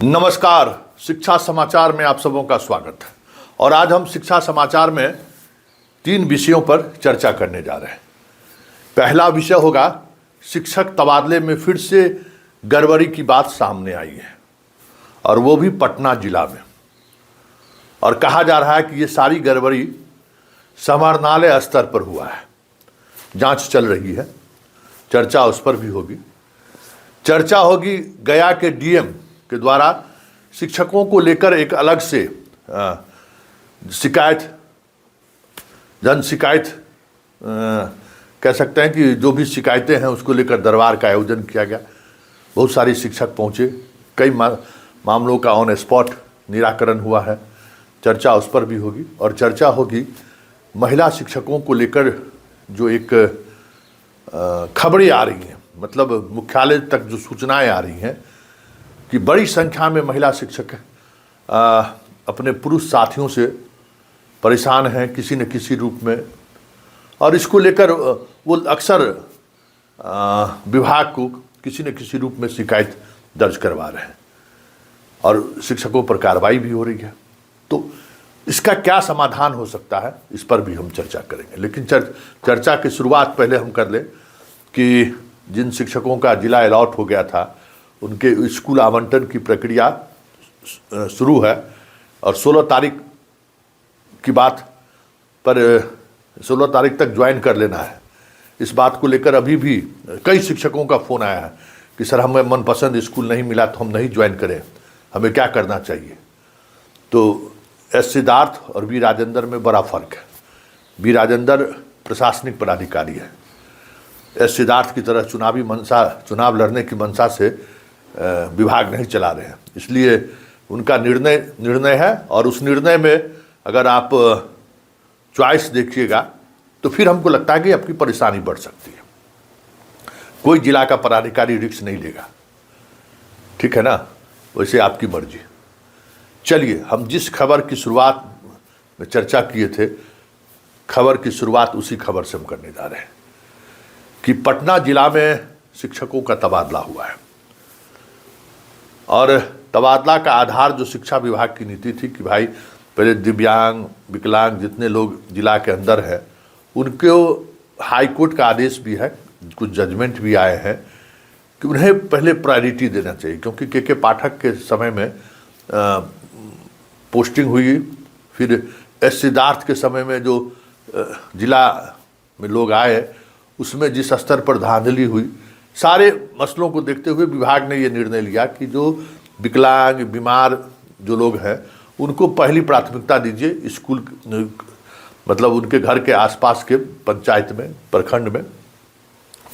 नमस्कार, शिक्षा समाचार में आप सबों का स्वागत है। और आज हम शिक्षा समाचार में 3 विषयों पर चर्चा करने जा रहे हैं। पहला विषय होगा शिक्षक तबादले में फिर से गड़बड़ी की बात सामने आई है, और वो भी पटना जिला में। और कहा जा रहा है कि ये सारी गड़बड़ी समाहरणालय स्तर पर हुआ है। जांच चल रही है, चर्चा उस पर भी होगी। चर्चा होगी गया के डीएम के द्वारा शिक्षकों को लेकर एक अलग से जन शिकायत कह सकते हैं कि जो भी शिकायतें हैं उसको लेकर दरबार का आयोजन किया गया। बहुत सारे शिक्षक पहुंचे, कई मामलों का ऑन स्पॉट निराकरण हुआ है। चर्चा उस पर भी होगी। और चर्चा होगी महिला शिक्षकों को लेकर जो एक खबरें आ रही हैं, मतलब मुख्यालय तक जो सूचनाएं आ रही हैं कि बड़ी संख्या में महिला शिक्षक अपने पुरुष साथियों से परेशान हैं किसी न किसी रूप में। और इसको लेकर वो अक्सर विभाग को किसी न किसी रूप में शिकायत दर्ज करवा रहे हैं, और शिक्षकों पर कार्रवाई भी हो रही है। तो इसका क्या समाधान हो सकता है, इस पर भी हम चर्चा करेंगे। लेकिन चर्चा की शुरुआत पहले हम कर लें कि जिन शिक्षकों का जिला अलॉट हो गया था उनके स्कूल आवंटन की प्रक्रिया शुरू है, और 16 तारीख की बात पर 16 तारीख तक ज्वाइन कर लेना है। इस बात को लेकर अभी भी कई शिक्षकों का फ़ोन आया है कि सर हमें मनपसंद स्कूल नहीं मिला तो हम नहीं ज्वाइन करें, हमें क्या करना चाहिए। तो एस सिद्धार्थ और बी राजेंद्र में बड़ा फ़र्क है। बी राजेंद्र प्रशासनिक पदाधिकारी है, एस सिद्धार्थ की तरह चुनाव लड़ने की मंशा से विभाग नहीं चला रहे हैं। इसलिए उनका निर्णय है, और उस निर्णय में अगर आप चॉइस देखिएगा तो फिर हमको लगता है कि आपकी परेशानी बढ़ सकती है। कोई जिला का पदाधिकारी रिस्क नहीं लेगा, ठीक है ना, वैसे आपकी मर्जी। चलिए, हम जिस खबर की शुरुआत में चर्चा किए थे, खबर की शुरुआत उसी खबर से हम करने जा रहे हैं कि पटना जिला में शिक्षकों का तबादला हुआ है। और तबादला का आधार जो शिक्षा विभाग की नीति थी कि भाई पहले दिव्यांग विकलांग जितने लोग जिला के अंदर हैं उनको हाई कोर्ट का आदेश भी है, कुछ जजमेंट भी आए हैं कि उन्हें पहले प्रायोरिटी देना चाहिए। क्योंकि के पाठक के समय में पोस्टिंग हुई, फिर एस सिद्धार्थ के समय में जो जिला में लोग आए उसमें जिस स्तर पर धांधली हुई, सारे मसलों को देखते हुए विभाग ने ये निर्णय लिया कि जो विकलांग बीमार जो लोग हैं उनको पहली प्राथमिकता दीजिए, स्कूल मतलब उनके घर के आसपास के पंचायत में प्रखंड में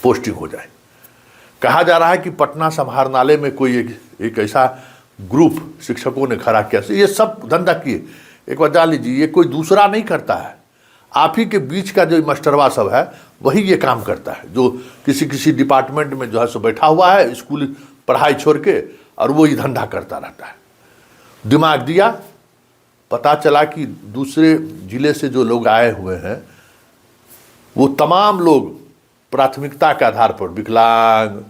पोस्टिंग हो जाए। कहा जा रहा है कि पटना समाहरणालय में कोई एक ऐसा ग्रुप शिक्षकों ने खड़ा किया। ये सब धंधा किए, एक बार जान लीजिए, ये कोई दूसरा नहीं करता है। आप ही के बीच का जो मास्टरवा सब है वही ये काम करता है, जो किसी डिपार्टमेंट में जो है सो बैठा हुआ है स्कूल पढ़ाई छोड़ के, और वो ये धंधा करता रहता है। दिमाग दिया, पता चला कि दूसरे जिले से जो लोग आए हुए हैं वो तमाम लोग प्राथमिकता के आधार पर विकलांग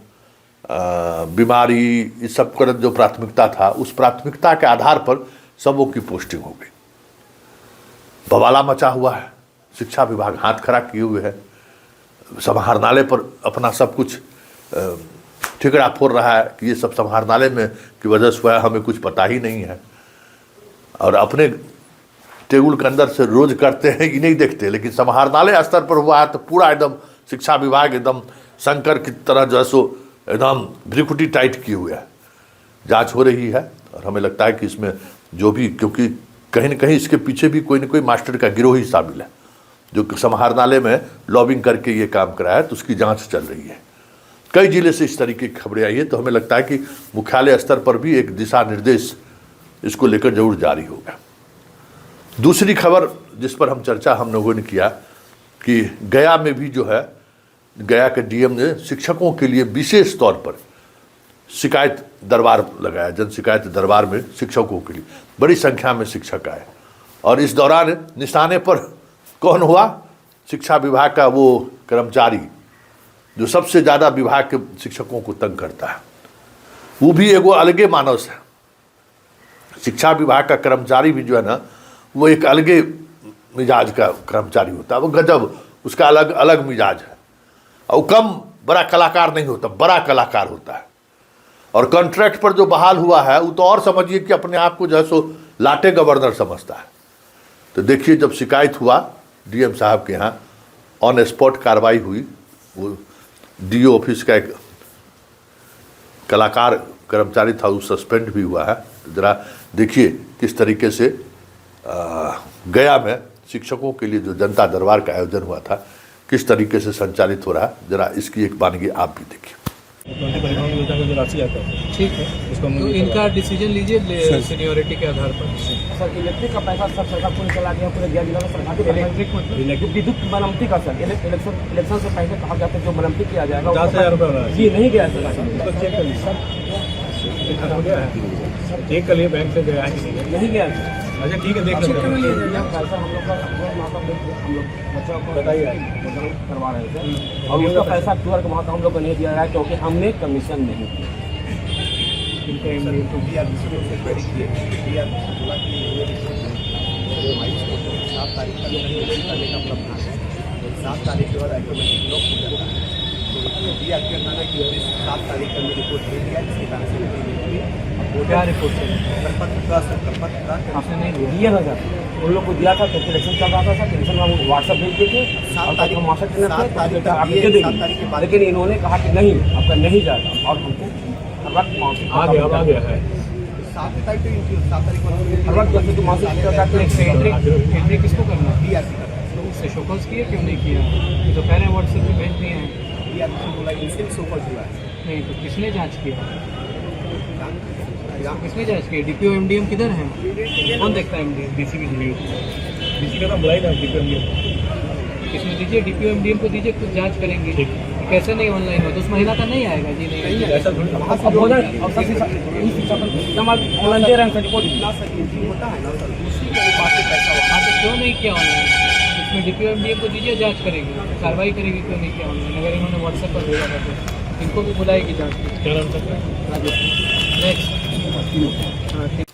बीमारी इस सब का जो प्राथमिकता था उस प्राथमिकता के आधार पर सबों की पोस्टिंग हो गई। बवाला मचा हुआ है, शिक्षा विभाग हाथ खड़ा किए हुए है, समाहरणालय पर अपना सब कुछ ठिकरा फोड़ रहा है कि ये सब समाहरणालय में की वजह से हुआ है, हमें कुछ पता ही नहीं है। और अपने टेबल के अंदर से रोज करते हैं ये नहीं देखते, लेकिन समाहरणालय स्तर पर हुआ है तो पूरा एकदम शिक्षा विभाग एकदम शंकर की तरह जो है सो एकदम भ्रिकुटी टाइट किए हुए है। जांच हो रही है और हमें लगता है कि इसमें जो भी, क्योंकि कहीं न कहीं इसके पीछे भी कोई न कोई मास्टर का गिरोह ही शामिल है जो समाहरणालय में लॉबिंग करके ये काम कराया है, तो उसकी जांच चल रही है। कई जिले से इस तरीके की खबरें आई है, तो हमें लगता है कि मुख्यालय स्तर पर भी एक दिशा निर्देश इसको लेकर जरूर जारी होगा। दूसरी खबर जिस पर हम लोगों ने किया कि गया में भी जो है, गया के डीएम ने शिक्षकों के लिए विशेष तौर पर शिकायत दरबार लगाया। जन शिकायत दरबार में शिक्षकों के लिए बड़ी संख्या में शिक्षक आए, और इस दौरान निशाने पर कौन हुआ? शिक्षा विभाग का वो कर्मचारी जो सबसे ज़्यादा विभाग के शिक्षकों को तंग करता है, वो भी एगो अलगे मानस है। शिक्षा विभाग का कर्मचारी भी जो है ना, वो एक अलगे मिजाज का कर्मचारी होता है, वो गजब, उसका अलग अलग मिजाज है। और कम बड़ा कलाकार नहीं होता, बड़ा कलाकार होता है। और कॉन्ट्रैक्ट पर जो बहाल हुआ है वो तो और समझिए कि अपने आप को जो है सो लाटे गवर्नर समझता है। तो देखिए, जब शिकायत हुआ डीएम साहब के यहाँ, ऑन स्पॉट कार्रवाई हुई। वो डीओ ऑफिस का एक कलाकार कर्मचारी था, वो सस्पेंड भी हुआ है। तो जरा देखिए किस तरीके से गया में शिक्षकों के लिए जो जनता दरबार का आयोजन हुआ था, किस तरीके से संचालित हो रहा है। जरा इसकी एक वानगी आप भी देखिए। जो राशि आता है, ठीक है, उसको तो इनका डिसीजन लीजिए सीनियोरिटी के आधार पर। सर इलेक्ट्रिक का पैसा सब सरकार पूरी चला दिया, पूरे गया जिला में सरकार इलेक्ट्रिक मतलब विद्युत बनमती का सर इलेक्शन से पहले कहा गया था जो बनमती किया जाएगा 10,000 रुपये होना है। ये नहीं गया सर, तो चेक कर लीजिए सर, हो गया है, चेक कर लिए बैंक से गया है कि नहीं गया। नहीं गया सर। अच्छा ठीक है, देख लेते हैं। पैसा हम लोग का हम लोग बच्चों को बताइए करवा रहे थे, और उसका पैसा क्यूआर के वहाँ का हम लोग को नहीं दिया है क्योंकि हमने कमीशन नहीं किया। सात तारीख के बाद ऑटोमेटिक ब्लॉक हो जाता है। तो दिया क्या था कि 7 तारीख का रिपोर्ट दे दिया, जिसके कारण से क्या रिपोर्ट है? करपत्र का आपने नहीं दिया था सर, उन लोग को दिया था तो इलेक्शन चल रहा था सर, इलेक्शन हम व्हाट्सएप भेज दिए थे, 7 तारीख हम व्हाट्सएप के बाद, लेकिन इन्होंने कहा कि नहीं आपका नहीं जाएगा, और हमको हर वक्त आ गया है 7 तारीख को 7 तारीख को हर वक्त जैसे कि मासिक एंट्री किसको करना है? DRC का उससे शोकॉज किए क्यों नहीं किया? ये तो कह रहे हैं व्हाट्सएप पे भेज दिए हैं। DRC बोला इनसे भी सोफा हुआ है। नहीं तो किसने जांच किया? किसने जांच की? डीपीओ एमडीएम किधर है? कौन देखता है एमडीएम? डीसी का तो बुलाई था, किसने दीजिए, डीपीओ एमडीएम को दीजिए, कुछ जांच करेंगे। कैसे नहीं ऑनलाइन हो? तो उस महिला का नहीं आएगा जी, नहीं ऐसा थोड़ी ना। अब हो जाए, अब ऑनलाइन दे रहे हैं सर रिपोर्ट। होता है ना सर, उसी के पास से पैसा हाँ तो क्यों नहीं किया ऑनलाइन? इसमें डीपीओ एमडीएम को दीजिए, जांच करेगी, कार्रवाई करेगी, क्यों नहीं किया ऑनलाइन? अगर इन्होंने व्हाट्सएप पर भेजा था तो इनको भी बुलाएगी जांच की। क्या नाम था? नेक्स्ट। हाँ ठीक।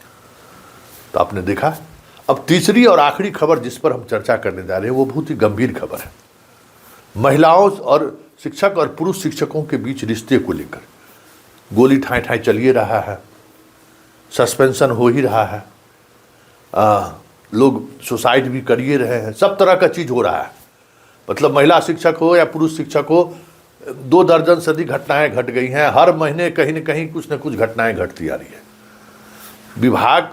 तो आपने देखा। अब तीसरी और आखिरी खबर जिस पर हम चर्चा करने जा रहे हैं वो बहुत ही गंभीर खबर है। महिलाओं और शिक्षक और पुरुष शिक्षकों के बीच रिश्ते को लेकर गोली ठाई ठाई चलिए रहा है, सस्पेंशन हो ही रहा है, लोग सुसाइड भी करिए रहे हैं, सब तरह का चीज़ हो रहा है। मतलब महिला शिक्षक हो या पुरुष शिक्षक हो, 2 दर्जन से अधिक घटनाएं घट गई हैं। हर महीने कहीं न कहीं कुछ न कुछ घटनाएं घटती आ रही है। विभाग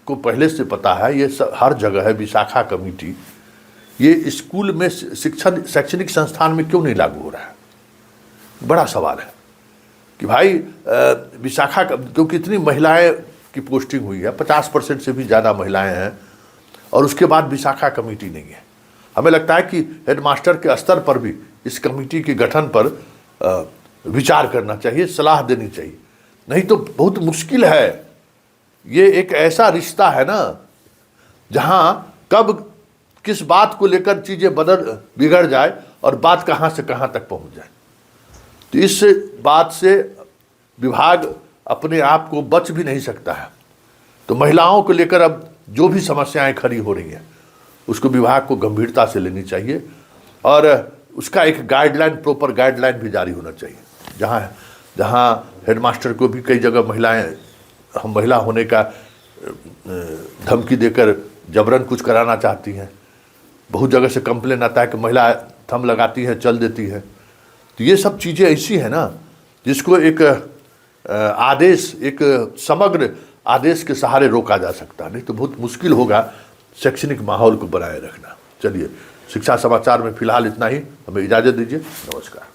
को पहले से पता है, ये हर जगह है। विशाखा कमेटी ये स्कूल में शिक्षण शैक्षणिक संस्थान में क्यों नहीं लागू हो रहा है? बड़ा सवाल है कि भाई विशाखा क्योंकि इतनी महिलाएं की पोस्टिंग हुई है, 50% से भी ज़्यादा महिलाएं हैं, और उसके बाद विशाखा कमेटी नहीं है। हमें लगता है कि हेडमास्टर के स्तर पर भी इस कमेटी के गठन पर विचार करना चाहिए, सलाह देनी चाहिए। नहीं तो बहुत मुश्किल है। ये एक ऐसा रिश्ता है ना जहां कब किस बात को लेकर चीज़ें बिगड़ जाए और बात कहां से कहां तक पहुंच जाए। तो इस बात से विभाग अपने आप को बच भी नहीं सकता है। तो महिलाओं को लेकर अब जो भी समस्याएं खड़ी हो रही हैं उसको विभाग को गंभीरता से लेनी चाहिए, और उसका एक गाइडलाइन, प्रॉपर गाइडलाइन भी जारी होना चाहिए। जहां हेडमास्टर को भी कई जगह हम महिला होने का धमकी देकर जबरन कुछ कराना चाहती हैं। बहुत जगह से कंप्लेन आता है कि महिला थम लगाती है, चल देती है। तो ये सब चीज़ें ऐसी है ना जिसको एक आदेश, एक समग्र आदेश के सहारे रोका जा सकता है। नहीं तो बहुत मुश्किल होगा शैक्षणिक माहौल को बनाए रखना। चलिए, शिक्षा समाचार में फिलहाल इतना ही। हमें इजाज़त दीजिए। नमस्कार।